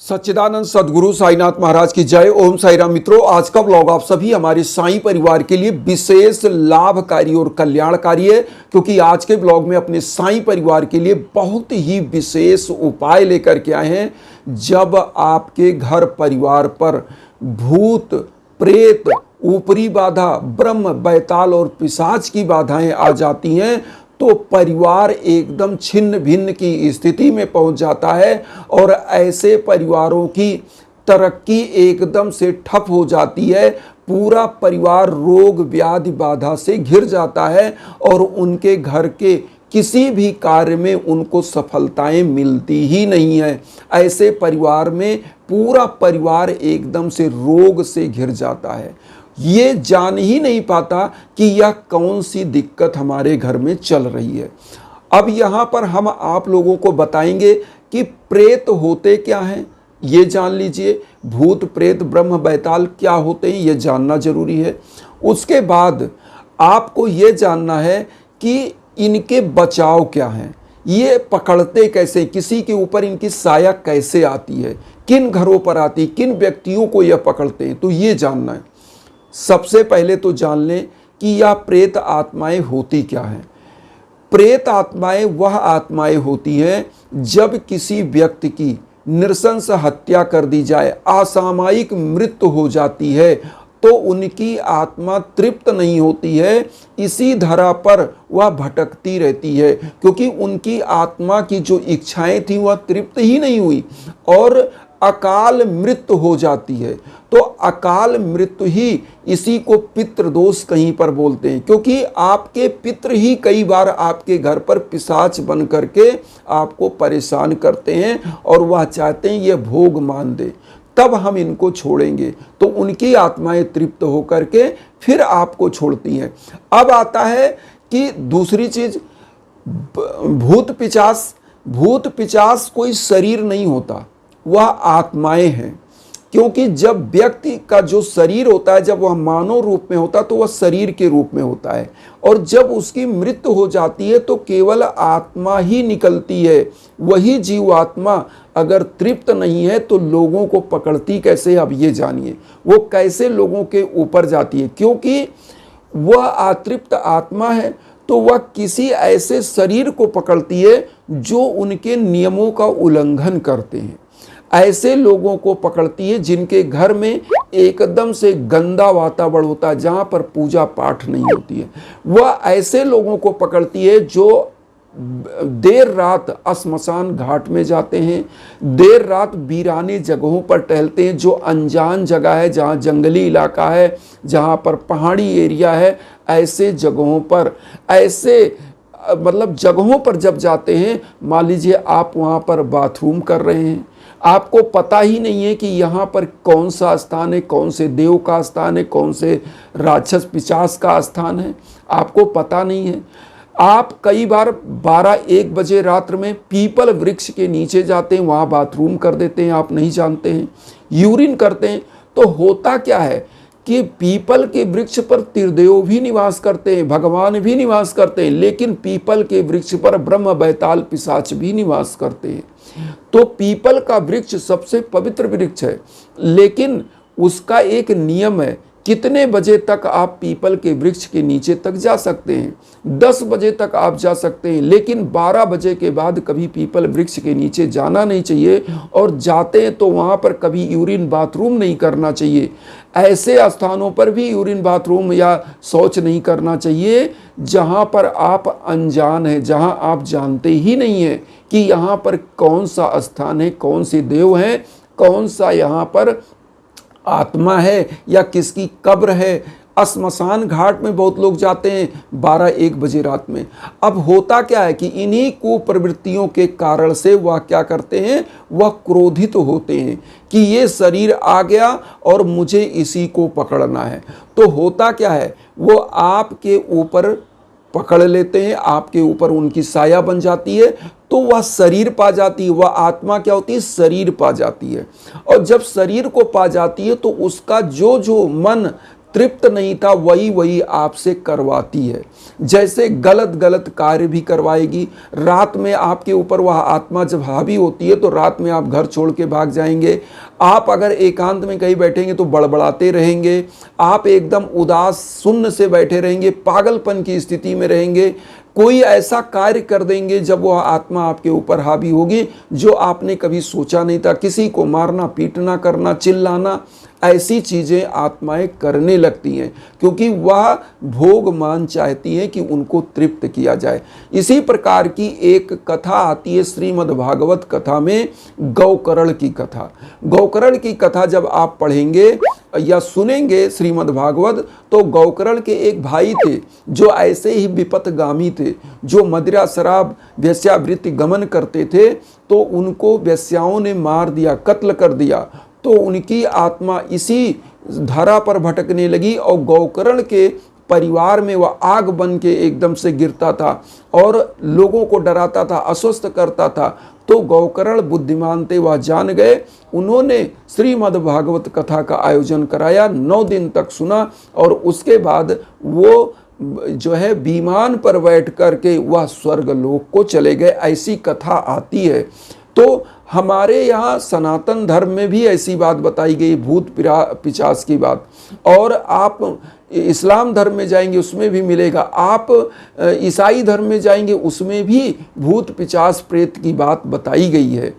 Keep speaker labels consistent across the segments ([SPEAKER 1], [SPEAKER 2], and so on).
[SPEAKER 1] सच्चिदानंद सदगुरु साईनाथ महाराज की जय। ओम साई राम। मित्रों, आज का ब्लॉग आप सभी हमारे साईं परिवार के लिए विशेष लाभकारी और कल्याणकारी है, क्योंकि आज के ब्लॉग में अपने साईं परिवार के लिए बहुत ही विशेष उपाय लेकर के आए हैं। जब आपके घर परिवार पर भूत प्रेत, ऊपरी बाधा, ब्रह्म बैताल और पिशाच की बाधाएं आ जाती हैं तो परिवार एकदम छिन्न भिन्न की स्थिति में पहुंच जाता है और ऐसे परिवारों की तरक्की एकदम से ठप हो जाती है। पूरा परिवार रोग व्याधि बाधा से घिर जाता है और उनके घर के किसी भी कार्य में उनको सफलताएं मिलती ही नहीं है। ऐसे परिवार में पूरा परिवार एकदम से रोग से घिर जाता है। ये जान ही नहीं पाता कि यह कौन सी दिक्कत हमारे घर में चल रही है। अब यहाँ पर हम आप लोगों को बताएंगे कि प्रेत होते क्या हैं, ये जान लीजिए। भूत प्रेत ब्रह्म बैताल क्या होते हैं, ये जानना जरूरी है। उसके बाद आपको ये जानना है कि इनके बचाव क्या हैं, ये पकड़ते कैसे, किसी के ऊपर इनकी साया कैसे आती है, किन घरों पर आती है, किन व्यक्तियों को यह पकड़ते हैं, तो ये जानना है। सबसे पहले तो जान लें कि यह प्रेत आत्माएं होती क्या हैं। प्रेत आत्माएं वह आत्माएं होती हैं जब किसी व्यक्ति की नृशंस हत्या कर दी जाए, असामयिक मृत्यु हो जाती है, तो उनकी आत्मा तृप्त नहीं होती है। इसी धरा पर वह भटकती रहती है, क्योंकि उनकी आत्मा की जो इच्छाएं थी वह तृप्त ही नहीं हुई और अकाल मृत्यु हो जाती है। तो अकाल मृत्यु ही, इसी को पितृदोष कहीं पर बोलते हैं, क्योंकि आपके पितृ ही कई बार आपके घर पर पिशाच बन करके आपको परेशान करते हैं और वह चाहते हैं ये भोग मान दे, तब हम इनको छोड़ेंगे। तो उनकी आत्माएं तृप्त होकर के फिर आपको छोड़ती हैं। अब आता है कि दूसरी चीज, भूत पिशाच। भूत पिशाच कोई शरीर नहीं होता, वह आत्माएं हैं। क्योंकि जब व्यक्ति का जो शरीर होता है, जब वह मानव रूप में होता है तो वह शरीर के रूप में होता है, और जब उसकी मृत्यु हो जाती है तो केवल आत्मा ही निकलती है। वही जीवात्मा अगर तृप्त नहीं है तो लोगों को पकड़ती कैसे, अब ये जानिए। वो कैसे लोगों के ऊपर जाती है, क्योंकि वह अतृप्त आत्मा है तो वह किसी ऐसे शरीर को पकड़ती है जो उनके नियमों का उल्लंघन करते हैं। ऐसे लोगों को पकड़ती है जिनके घर में एकदम से गंदा वातावरण होता है, जहाँ पर पूजा पाठ नहीं होती है। वह ऐसे लोगों को पकड़ती है जो देर रात श्मशान घाट में जाते हैं, देर रात वीरानी जगहों पर टहलते हैं, जो अनजान जगह है, जहाँ जंगली इलाका है, जहाँ पर पहाड़ी एरिया है। ऐसे जगहों पर, ऐसे मतलब जगहों पर जब जाते हैं, मान लीजिए आप वहाँ पर बाथरूम कर रहे हैं, आपको पता ही नहीं है कि यहाँ पर कौन सा स्थान है, कौन से देव का स्थान है, कौन से राक्षस पिशाच का स्थान है, आपको पता नहीं है। आप कई बार 12-1 बजे रात्र में पीपल वृक्ष के नीचे जाते हैं, वहाँ बाथरूम कर देते हैं, आप नहीं जानते हैं, यूरिन करते हैं। तो होता क्या है कि पीपल के वृक्ष पर त्रिदेव भी निवास करते हैं, भगवान भी निवास करते हैं, लेकिन पीपल के वृक्ष पर ब्रह्म बैताल पिशाच भी निवास करते हैं। तो पीपल का वृक्ष सबसे पवित्र वृक्ष है, लेकिन उसका एक नियम है, कितने बजे तक आप पीपल के वृक्ष के नीचे तक जा सकते हैं। 10 बजे तक आप जा सकते हैं, लेकिन 12 बजे के बाद कभी पीपल वृक्ष के नीचे जाना नहीं चाहिए, और जाते हैं तो वहाँ पर कभी यूरिन बाथरूम नहीं करना चाहिए। ऐसे स्थानों पर भी यूरिन बाथरूम या शौच नहीं करना चाहिए जहाँ पर आप अनजान हैं, जहाँ आप जानते ही नहीं हैं कि यहाँ पर कौन सा स्थान है, कौन से देव हैं, कौन सा यहाँ पर आत्मा है या किसकी कब्र है। श्मशान घाट में बहुत लोग जाते हैं 12-1 बजे रात में। अब होता क्या है कि इन्हीं कुप्रवृत्तियों के कारण से वह क्या करते हैं, वह क्रोधित होते हैं कि ये शरीर आ गया और मुझे इसी को पकड़ना है। तो होता क्या है, वो आपके ऊपर पकड़ लेते हैं, आपके ऊपर उनकी साया बन जाती है, तो वह शरीर पा जाती है। वह आत्मा क्या होती है, शरीर पा जाती है। और जब शरीर को पा जाती है तो उसका जो जो मन तृप्त नहीं था वही वही आपसे करवाती है। जैसे गलत गलत कार्य भी करवाएगी। रात में आपके ऊपर वह आत्मा जब हावी होती है तो रात में आप घर छोड़ के भाग जाएंगे। आप अगर एकांत में कहीं बैठेंगे तो बड़बड़ाते रहेंगे। आप एकदम उदास शून्य से बैठे रहेंगे, पागलपन की स्थिति में रहेंगे। कोई ऐसा कार्य कर देंगे जब वह आत्मा आपके ऊपर हावी होगी जो आपने कभी सोचा नहीं था। किसी को मारना, पीटना, करना, चिल्लाना, ऐसी चीज़ें आत्माएं करने लगती हैं क्योंकि वह भोग मान चाहती हैं कि उनको तृप्त किया जाए। इसी प्रकार की एक कथा आती है श्रीमद् भागवत कथा में, गौकर्ण की कथा। गौकर्ण की कथा जब आप पढ़ेंगे या सुनेंगे श्रीमद् भागवत, तो गौकर्ण के एक भाई थे जो ऐसे ही विपथगामी थे, जो मदिरा शराब वेश्यावृत्ति गमन करते थे। तो उनको वेश्याओं ने मार दिया, कत्ल कर दिया। तो उनकी आत्मा इसी धरा पर भटकने लगी और गौकर्ण के परिवार में वह आग बन के एकदम से गिरता था और लोगों को डराता था, अस्वस्थ करता था। तो गौकर्ण बुद्धिमान थे, वह जान गए। उन्होंने श्रीमद् भागवत कथा का आयोजन कराया, 9 दिन तक सुना और उसके बाद वो जो है विमान पर बैठ करके वह स्वर्ग लोक को चले गए। ऐसी कथा आती है। तो हमारे यहाँ सनातन धर्म में भी ऐसी बात बताई गई, भूत पिशाच की बात। और आप इस्लाम धर्म में जाएंगे उसमें भी मिलेगा, आप ईसाई धर्म में जाएंगे उसमें भी भूत पिशाच प्रेत की बात बताई गई है।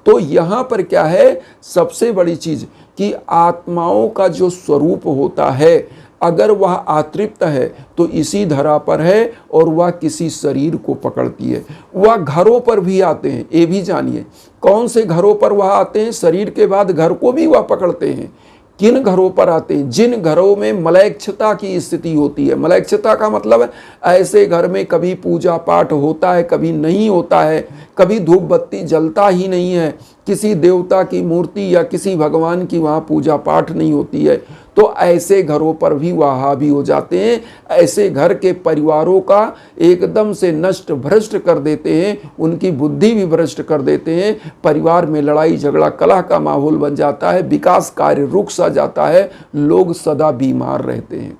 [SPEAKER 1] तो यहाँ पर क्या है, सबसे बड़ी चीज़ कि आत्माओं का जो स्वरूप होता है, अगर वह अतृप्त है तो इसी धरा पर है और वह किसी शरीर को पकड़ती है। वह घरों पर भी आते हैं, ये भी जानिए। कौन से घरों पर वह आते हैं? शरीर के बाद घर को भी वह पकड़ते हैं। किन घरों पर आते हैं? जिन घरों में मलैक्षता की स्थिति होती है। मलैक्षता का मतलब है ऐसे घर में कभी पूजा पाठ होता है, कभी नहीं होता है, कभी धूप बत्ती जलता ही नहीं है, किसी देवता की मूर्ति या किसी भगवान की वहाँ पूजा पाठ नहीं होती है। तो ऐसे घरों पर भी वह हावी हो जाते हैं। ऐसे घर के परिवारों का एकदम से नष्ट भ्रष्ट कर देते हैं, उनकी बुद्धि भी भ्रष्ट कर देते हैं। परिवार में लड़ाई झगड़ा कलह का माहौल बन जाता है, विकास कार्य रुक सा जाता है, लोग सदा बीमार रहते हैं।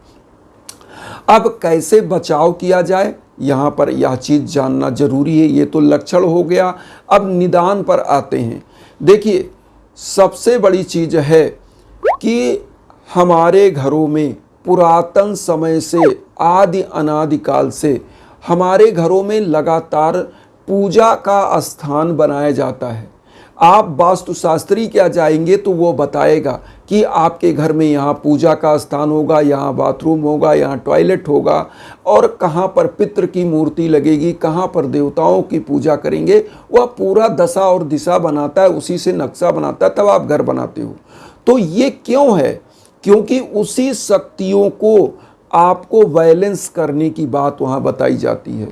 [SPEAKER 1] अब कैसे बचाव किया जाए, यहाँ पर यह चीज़ जानना जरूरी है। ये तो लक्षण हो गया। अब निदान पर आते हैं। देखिए, सबसे बड़ी चीज़ है कि हमारे घरों में पुरातन समय से, आदि अनादिकाल से हमारे घरों में लगातार पूजा का स्थान बनाया जाता है। आप वास्तुशास्त्री क्या जाएंगे तो वो बताएगा कि आपके घर में यहाँ पूजा का स्थान होगा, यहाँ बाथरूम होगा, यहाँ टॉयलेट होगा, और कहाँ पर पितृ की मूर्ति लगेगी, कहाँ पर देवताओं की पूजा करेंगे। वह पूरा दशा और दिशा बनाता है, उसी से नक्शा बनाता है, तब आप घर बनाते हो। तो ये क्यों है? क्योंकि उसी शक्तियों को आपको बैलेंस करने की बात वहाँ बताई जाती है।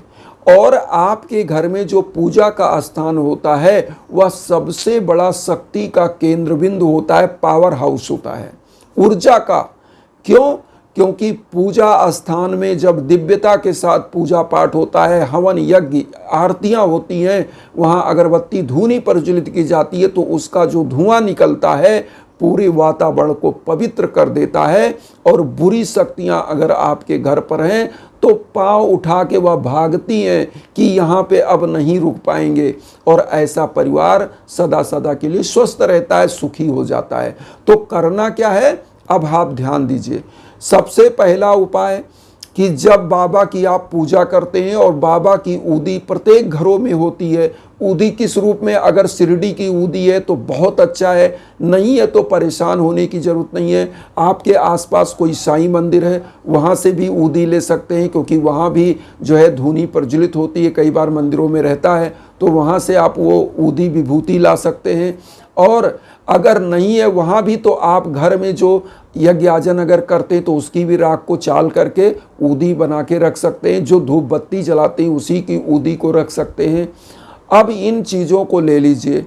[SPEAKER 1] और आपके घर में जो पूजा का स्थान होता है वह सबसे बड़ा शक्ति का केंद्र बिंदु होता है, पावर हाउस होता है, ऊर्जा का। क्यों? क्योंकि पूजा स्थान में जब दिव्यता के साथ पूजा पाठ होता है, हवन यज्ञ आरतियां होती हैं, वहाँ अगरबत्ती धूनी प्रज्वलित की जाती है, तो उसका जो धुआं निकलता है पूरे वातावरण को पवित्र कर देता है। और बुरी शक्तियां अगर आपके घर पर हैं तो पांव उठा के वह भागती हैं कि यहाँ पे अब नहीं रुक पाएंगे, और ऐसा परिवार सदा सदा के लिए स्वस्थ रहता है, सुखी हो जाता है। तो करना क्या है, अब आप ध्यान दीजिए। सबसे पहला उपाय कि जब बाबा की आप पूजा करते हैं, और बाबा की ऊदी प्रत्येक घरों में होती है, ऊदी किस रूप में, अगर शिरडी की ऊदी है तो बहुत अच्छा है, नहीं है तो परेशान होने की ज़रूरत नहीं है। आपके आसपास कोई साईं मंदिर है, वहाँ से भी ऊदी ले सकते हैं, क्योंकि वहाँ भी जो है धूनी प्रज्वलित होती है, कई बार मंदिरों में रहता है, तो वहाँ से आप वो ऊदी विभूति ला सकते हैं। और अगर नहीं है वहाँ भी, तो आप घर में जो यज्ञ आजन अगर करते हैं तो उसकी भी राख को चाल करके ऊदी बना के रख सकते हैं। जो धूप बत्ती जलाते हैं उसी की ऊदी को रख सकते हैं। अब इन चीज़ों को ले लीजिए,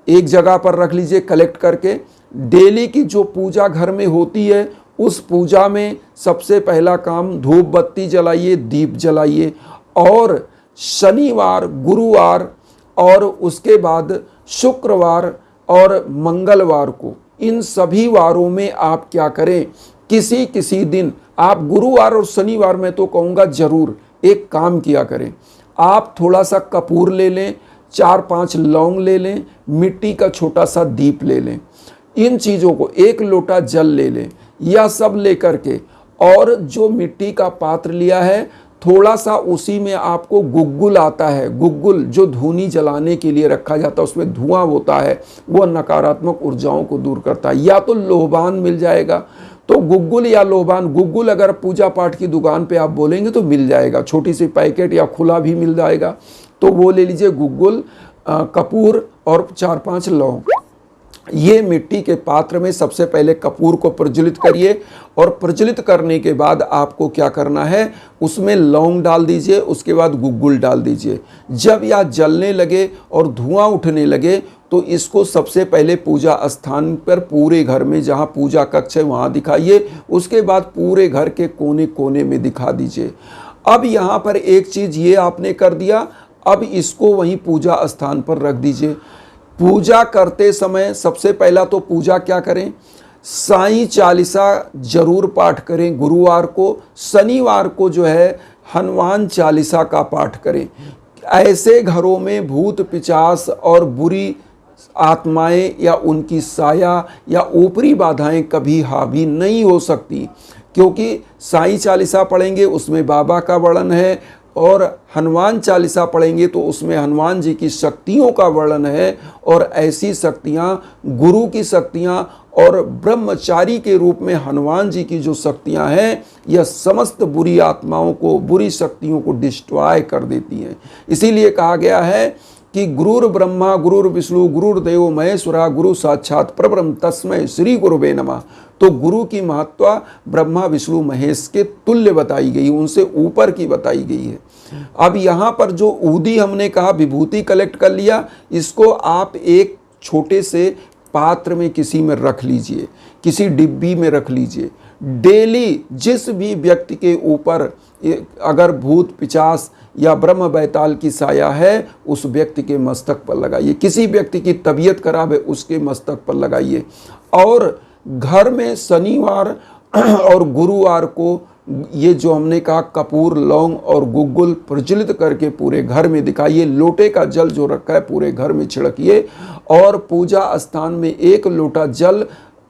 [SPEAKER 1] एक जगह पर रख लीजिए कलेक्ट करके। डेली की जो पूजा घर में होती है उस पूजा में सबसे पहला काम धूप बत्ती जलाइए, दीप जलाइए। और शनिवार, गुरुवार और उसके बाद शुक्रवार और मंगलवार को, इन सभी वारों में आप क्या करें किसी किसी दिन आप गुरुवार और शनिवार में तो कहूँगा जरूर एक काम किया करें, आप थोड़ा सा कपूर ले लें, 4-5 लौंग ले लें, मिट्टी का छोटा सा दीप ले लें, इन चीज़ों को 1 लोटा जल ले लें, यह सब लेकर के, और जो मिट्टी का पात्र लिया है थोड़ा सा उसी में आपको गुग्गुल आता है, गुग्गुल जो धूनी जलाने के लिए रखा जाता है, उसमें धुआं होता है, वह नकारात्मक ऊर्जाओं को दूर करता है। या तो लोहबान मिल जाएगा, तो गुग्गुल या लोहबान, गुग्गुल अगर पूजा पाठ की दुकान पे आप बोलेंगे तो मिल जाएगा, छोटी सी पैकेट या खुला भी मिल जाएगा, तो वो ले लीजिए गुग्गुल, कपूर और 4-5 लौंग। ये मिट्टी के पात्र में सबसे पहले कपूर को प्रज्वलित करिए, और प्रज्वलित करने के बाद आपको क्या करना है, उसमें लौंग डाल दीजिए, उसके बाद गुग्गुल डाल दीजिए। जब यह जलने लगे और धुआं उठने लगे तो इसको सबसे पहले पूजा स्थान पर पूरे घर में जहाँ पूजा कक्ष है वहाँ दिखाइए, उसके बाद पूरे घर के कोने कोने में दिखा दीजिए। अब यहाँ पर एक चीज़ ये आपने कर दिया, अब इसको वहीं पूजा स्थान पर रख दीजिए। पूजा करते समय सबसे पहला तो पूजा क्या करें, साईं चालीसा जरूर पाठ करें गुरुवार को, शनिवार को जो है हनुमान चालीसा का पाठ करें। ऐसे घरों में भूत पिचास और बुरी आत्माएं या उनकी साया या ऊपरी बाधाएं कभी हावी नहीं हो सकती, क्योंकि साईं चालीसा पढ़ेंगे उसमें बाबा का वर्णन है, और हनुमान चालीसा पढ़ेंगे तो उसमें हनुमान जी की शक्तियों का वर्णन है, और ऐसी शक्तियाँ गुरु की शक्तियाँ और ब्रह्मचारी के रूप में हनुमान जी की जो शक्तियाँ हैं, यह समस्त बुरी आत्माओं को, बुरी शक्तियों को डिस्ट्रॉय कर देती हैं। इसीलिए कहा गया है कि गुरुर ब्रह्मा गुरुर विष्णु गुरुर्देव महेश्वरा गुरु साक्षात परब्रह्म तस्मै श्री गुरुवे नमः। तो गुरु की महत्ता ब्रह्मा विष्णु महेश के तुल्य बताई गई, उनसे ऊपर की बताई गई है। अब यहाँ पर जो ऊदी हमने कहा विभूति कलेक्ट कर लिया, इसको आप एक छोटे से पात्र में किसी में रख लीजिए, किसी डिब्बी में रख लीजिए। डेली जिस भी व्यक्ति के ऊपर अगर भूत पिचास या ब्रह्म बैताल की साया है, उस व्यक्ति के मस्तक पर लगाइए। किसी व्यक्ति की तबीयत खराब है उसके मस्तक पर लगाइए। और घर में शनिवार और गुरुवार को ये जो हमने कहा कपूर लौंग और गुग्गुल प्रज्वलित करके पूरे घर में दिखाइए। लोटे का जल जो रखा है पूरे घर में छिड़किए, और पूजा स्थान में 1 लोटा जल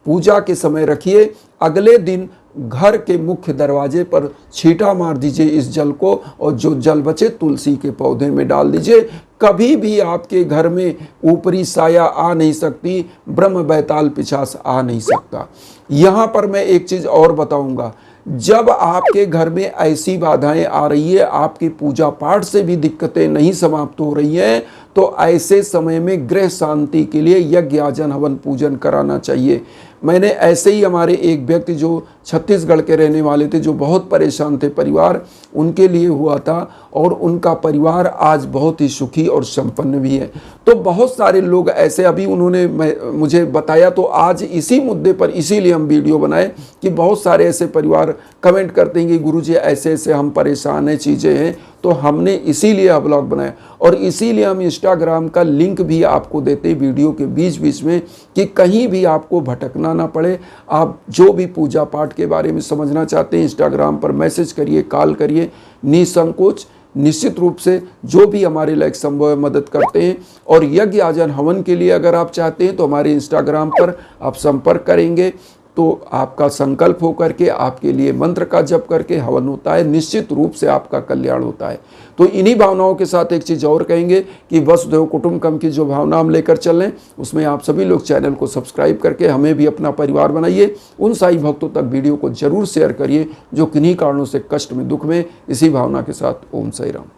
[SPEAKER 1] पूजा के समय रखिए। अगले दिन घर के मुख्य दरवाजे पर छींटा मार दीजिए इस जल को, और जो जल बचे तुलसी के पौधे में डाल दीजिए। कभी भी आपके घर में ऊपरी साया आ नहीं सकती, ब्रह्म बैताल पिशाच आ नहीं सकता। यहाँ पर मैं एक चीज़ और बताऊंगा, जब आपके घर में ऐसी बाधाएं आ रही है, आपकी पूजा पाठ से भी दिक्कतें नहीं समाप्त हो रही हैं, तो ऐसे समय में गृह शांति के लिए यज्ञ आजन हवन पूजन कराना चाहिए। मैंने ऐसे ही हमारे एक व्यक्ति जो छत्तीसगढ़ के रहने वाले थे, जो बहुत परेशान थे परिवार, उनके लिए हुआ था, और उनका परिवार आज बहुत ही सुखी और संपन्न भी है। तो बहुत सारे लोग ऐसे अभी उन्होंने मुझे बताया, तो आज इसी मुद्दे पर इसीलिए हम वीडियो बनाए कि बहुत सारे ऐसे परिवार कमेंट करते हैं कि गुरुजी ऐसे ऐसे हम परेशान हैं, चीज़ें हैं, तो हमने इसीलिए यह ब्लॉग बनाया। और इसीलिए हम इंस्टाग्राम का लिंक भी आपको देते वीडियो के बीच बीच में, कि कहीं भी आपको भटकना ना पड़े। आप जो भी पूजा पाठ के बारे में समझना चाहते हैं इंस्टाग्राम पर मैसेज करिए, कॉल करिए, निसंकोच। निश्चित रूप से जो भी हमारे लायक संभव है मदद करते हैं। और यज्ञ आजन हवन के लिए अगर आप चाहते हैं तो हमारे इंस्टाग्राम पर आप संपर्क करेंगे तो आपका संकल्प हो करके आपके लिए मंत्र का जप करके हवन होता है, निश्चित रूप से आपका कल्याण होता है। तो इन्हीं भावनाओं के साथ एक चीज़ और कहेंगे कि वसुधैव कुटुंबकम की जो भावना हम लेकर चल रहे हैं, उसमें आप सभी लोग चैनल को सब्सक्राइब करके हमें भी अपना परिवार बनाइए। उन साई भक्तों तक वीडियो को जरूर शेयर करिए जो किन्हीं कारणों से कष्ट में, दुख में। इसी भावना के साथ ओम साई राम।